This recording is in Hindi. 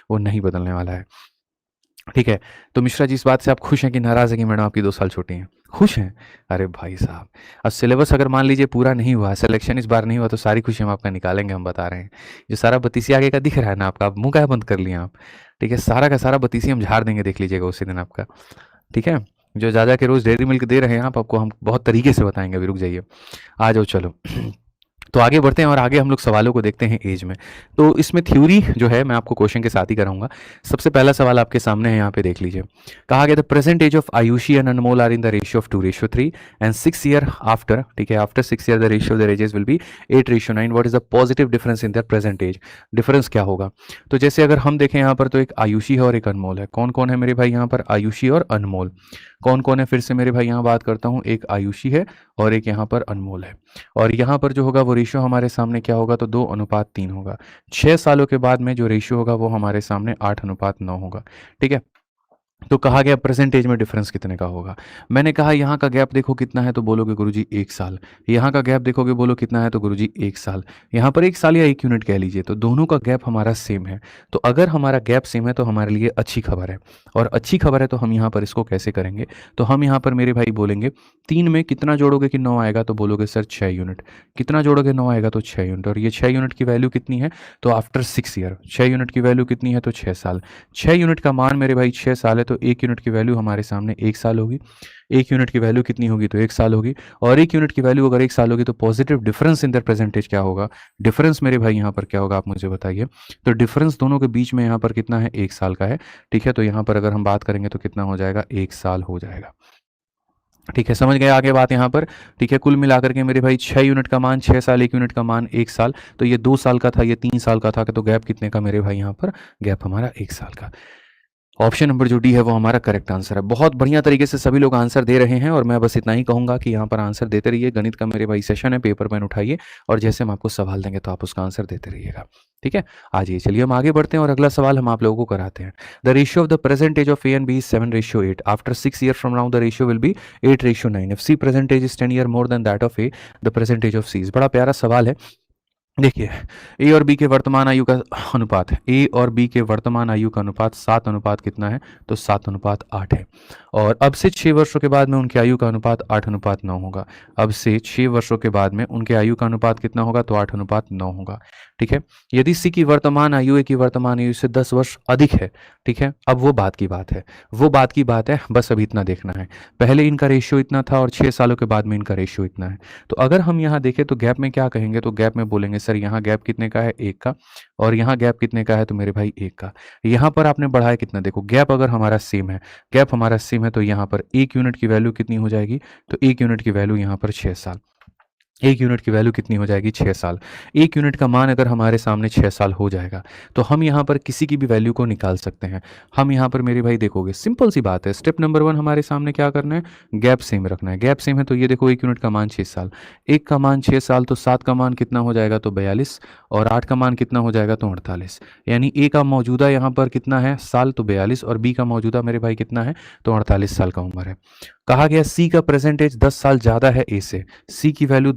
वो नहीं बदलने वाला है। ठीक है। तो मिश्रा जी, इस बात से आप खुश हैं कि नाराज़ हैं कि मैडम आपकी 2 साल छोटी हैं? खुश हैं? अरे भाई साहब! अब सिलेबस अगर मान लीजिए पूरा नहीं हुआ, सिलेक्शन इस बार नहीं हुआ, तो सारी खुशी हम आपका निकालेंगे, हम बता रहे हैं। जो सारा बतीसी आगे का दिख रहा है ना आपका, आप मुँह काहे बंद कर लिए आप? ठीक है, सारा का सारा बतीसी हम झाड़ देंगे, देख लीजिएगा उसी दिन आपका। ठीक है? जो जा-जा के रोज़ डेयरी मिल्क दे रहे हैं आप, आपको हम बहुत तरीके से बताएँगे, अभी रुक जाइए। आ जाओ चलो। तो आगे बढ़ते हैं और आगे हम लोग सवालों को देखते हैं एज में। तो इसमें थ्योरी जो है मैं आपको क्वेश्चन के साथ ही कराऊंगा। सबसे पहला सवाल आपके सामने है, यहाँ पे देख लीजिए। कहा गया the present age of Ayushi and Anmol are in the ratio of 2:3 and 6 year after, ठीक है, after 6 year the ratio of the ages will be 8:9। What is the positive difference in their present age? Difference क्या होगा? तो जैसे अगर हम देखें यहाँ पर, तो एक आयुषी है और एक अनमोल है। कौन कौन है मेरे भाई यहाँ पर? आयुषी और अनमोल। कौन कौन है फिर से मेरे भाई यहाँ बात करता हूँ, एक आयुषी है और एक यहाँ पर अनमोल है। और यहाँ पर जो होगा वो रेशियो हमारे सामने क्या होगा? तो 2:3 होगा। 6 सालों के बाद में जो रेशियो होगा वो हमारे सामने 8:9 होगा। ठीक है। तो कहा गया परसेंटेज में डिफरेंस कितने का होगा? मैंने कहा यहाँ का गैप देखो कितना है, तो बोलोगे गुरुजी 1 साल। यहाँ का गैप देखोगे, बोलो कितना है, तो गुरुजी 1 साल। यहाँ पर 1 साल या 1 यूनिट कह लीजिए, तो दोनों का गैप हमारा सेम है। तो अगर हमारा गैप सेम है तो हमारे लिए अच्छी खबर है। और अच्छी खबर है तो हम यहाँ पर इसको कैसे करेंगे? तो हम यहाँ पर मेरे भाई बोलेंगे 3 में कितना जोड़ोगे कि 9 आएगा? तो बोलोगे सर 6 यूनिट। कितना जोड़ोगे? 9 आएगा तो 6 यूनिट। और ये 6 यूनिट की वैल्यू कितनी है? तो आफ्टर 6 ईयर 6 यूनिट की वैल्यू कितनी है? तो 6 साल। 6 यूनिट का मान मेरे भाई 6 साल है, तो 1 यूनिट की वैल्यू हमारे सामने 1 साल होगी। 1 यूनिट की वैल्यू कितनी होगी? तो 1 साल होगी। और 1 यूनिट की वैल्यू अगर 1 साल होगी तो positive difference in their present age क्या होगा? डिफरेंस मेरे भाई यहाँ पर क्या होगा, आप मुझे बताइए। तो डिफरेंस दोनों के बीच में यहाँ पर कितना है? 1 साल का है। ठीक है। तो यहाँ पर अगर हम बात करेंगे तो कितना हो जाएगा? 1 साल हो जाएगा। ठीक है, समझ गए आगे बात यहाँ पर। ठीक है, कुल मिलाकर के मेरे भाई 6 यूनिट का मान 6 साल, 1 यूनिट का मान 1 साल। तो ये 2 साल का था, ये 3 साल का था, तो गैप कितने का मेरे भाई यहाँ पर? गैप हमारा 1 साल का। ऑप्शन नंबर जो डी है वो हमारा करेक्ट आंसर है। बहुत बढ़िया तरीके से सभी लोग आंसर दे रहे हैं और मैं बस इतना ही कहूंगा कि यहाँ पर आंसर देते रहिए। गणित का मेरे भाई सेशन है, पेपर पेन उठाइए और जैसे हम आपको सवाल देंगे तो आप उसका आंसर देते रहिएगा। ठीक है। आइए चलिए हम आगे बढ़ते हैं और अगला सवाल हम आप लोगों को कराते हैं। The ratio of the present age of A and B is 7:8। After 6 year from now the ratio will be 8:9। If C present age is 10 year more than that of A, the present age of C is. बड़ा प्यारा सवाल है। देखिए, ए और बी के वर्तमान आयु का अनुपात है। ए और बी के वर्तमान आयु का अनुपात 7 अनुपात कितना है? तो 7:8 है। और अब से 6 वर्षों के बाद में उनकी आयु का अनुपात 8:9 होगा। अब से 6 वर्षों के बाद में उनके आयु का अनुपात कितना होगा? तो 8:9 होगा। ठीक है। यदि सी की वर्तमान आयु ए की वर्तमान आयु से 10 वर्ष अधिक है, ठीक है, अब वो बात की बात है, वो बात की बात है, बस अभी इतना देखना है। पहले इनका रेशियो इतना था और 6 सालों के बाद में इनका रेशियो इतना है। तो अगर हम यहाँ देखें तो गैप में क्या कहेंगे? तो गैप में बोलेंगे सर यहाँ गैप कितने का है? 1 का। और यहाँ गैप कितने का है? तो मेरे भाई 1 का। यहाँ पर आपने बढ़ाया कितना? देखो, गैप अगर हमारा सेम है, गैप हमारा सेम है, तो यहाँ पर 1 यूनिट की वैल्यू कितनी हो जाएगी? तो 1 यूनिट की वैल्यू यहाँ पर 6 साल। 1 यूनिट की वैल्यू कितनी हो जाएगी? 6 साल। 1 यूनिट का मान अगर हमारे सामने 6 साल हो जाएगा तो हम यहाँ पर किसी की भी वैल्यू को निकाल सकते हैं। हम यहाँ पर मेरे भाई देखोगे, सिंपल सी बात है। स्टेप नंबर 1 हमारे सामने क्या करना है? गैप सेम रखना है। गैप सेम है तो ये देखो, 1 यूनिट का मान 6 साल, 1 का मान 6 साल, तो 7 का मान कितना हो जाएगा? तो 42। और 8 का मान कितना हो जाएगा? तो 48। यानी ए का मौजूदा यहाँ पर कितना है? साल, तो 42। और बी का मौजूदा मेरे भाई कितना है? तो 48 साल का उम्र है। कहा गया सी का प्रेजेंट एज 10 साल ज़्यादा है ए से। सी की वैल्यू